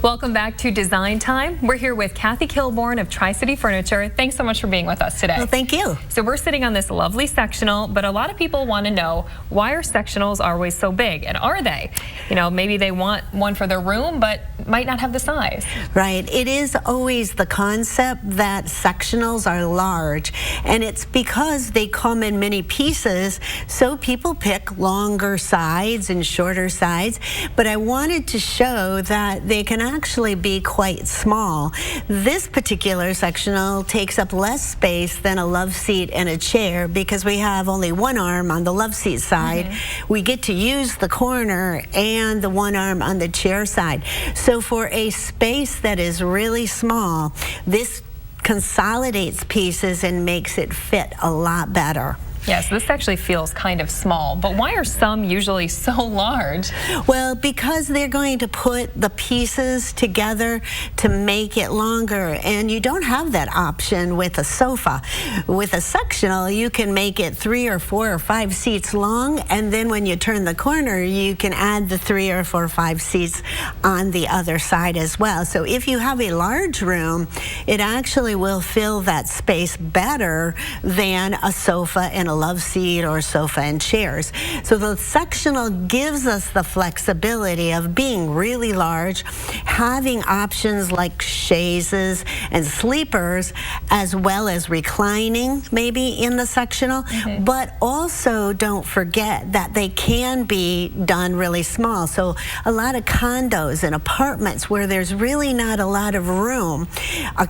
Welcome back to Design Time. We're here with Kathy Kilborn of Tri-City Furniture. Thanks so much for being with us today. Well, thank you. So we're sitting on this lovely sectional, but a lot of people want to know, why are sectionals always so big? And are they? You know, maybe they want one for their room, but might not have the size. Right. It is always the concept that sectionals are large, and it's because they come in many pieces, so people pick longer sides and shorter sides. But I wanted to show that they can actually be quite small. This particular sectional takes up less space than a love seat and a chair because we have only one arm on the love seat side. We get to use the corner and the one arm on the chair side. So for a space that is really small, this consolidates pieces and makes it fit a lot better. Yes, this actually feels kind of small, but why are some usually so large? Well, because they're going to put the pieces together to make it longer, and you don't have that option with a sofa. With a sectional, you can make it 3 or 4 or 5 seats long, and then when you turn the corner, you can add the 3 or 4 or 5 seats on the other side as well. So if you have a large room, it actually will fill that space better than a sofa and a love seat or sofa and chairs. So the sectional gives us the flexibility of being really large, having options like chaises and sleepers, as well as reclining maybe in the sectional. But also don't forget that they can be done really small. So a lot of condos and apartments where there's really not a lot of room,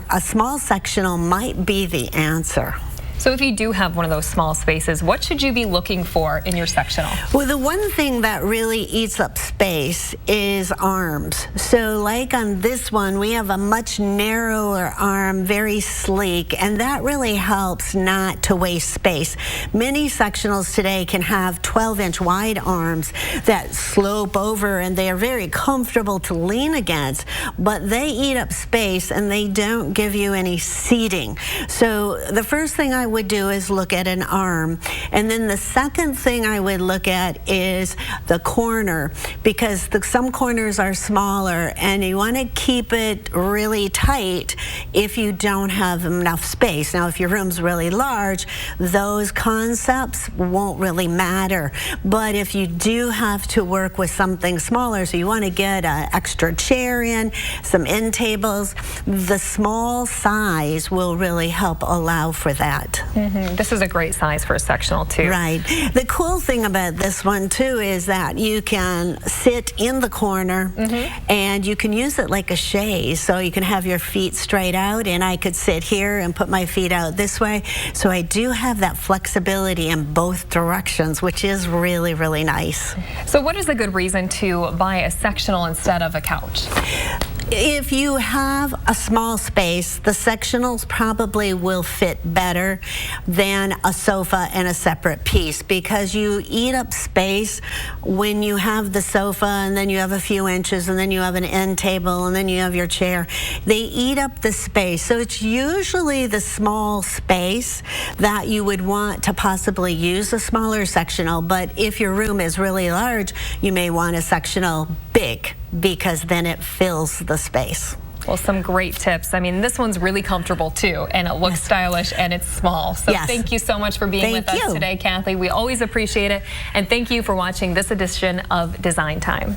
a small sectional might be the answer. So if you do have one of those small spaces, what should you be looking for in your sectional? Well, the one thing that really eats up space is arms. So like on this one, we have a much narrower arm, very sleek, and that really helps not to waste space. Many sectionals today can have 12-inch wide arms that slope over, and they are very comfortable to lean against, but they eat up space and they don't give you any seating. So the first thing I would do is look at an arm, and then the second thing I would look at is the corner, because some corners are smaller and you want to keep it really tight if you don't have enough space. Now if your room's really large, those concepts won't really matter, but if you do have to work with something smaller, so you want to get an extra chair in, some end tables, the small size will really help allow for that. This is a great size for a sectional too. Right. The cool thing about this one too is that you can sit in the corner and you can use it like a chaise, so you can have your feet straight out, and I could sit here and put my feet out this way. So I do have that flexibility in both directions, which is really, really nice. So what is a good reason to buy a sectional instead of a couch? If you have a small space, the sectionals probably will fit better than a sofa and a separate piece, because you eat up space when you have the sofa and then you have a few inches and then you have an end table and then you have your chair. They eat up the space. So it's usually the small space that you would want to possibly use a smaller sectional, but if your room is really large, you may want a sectional big, because then it fills the space. Well, some great tips. I mean, this one's really comfortable too, and it looks stylish, and it's small. So thank you so much for being with us today, Kathy. We always appreciate it, and thank you for watching this edition of Design Time.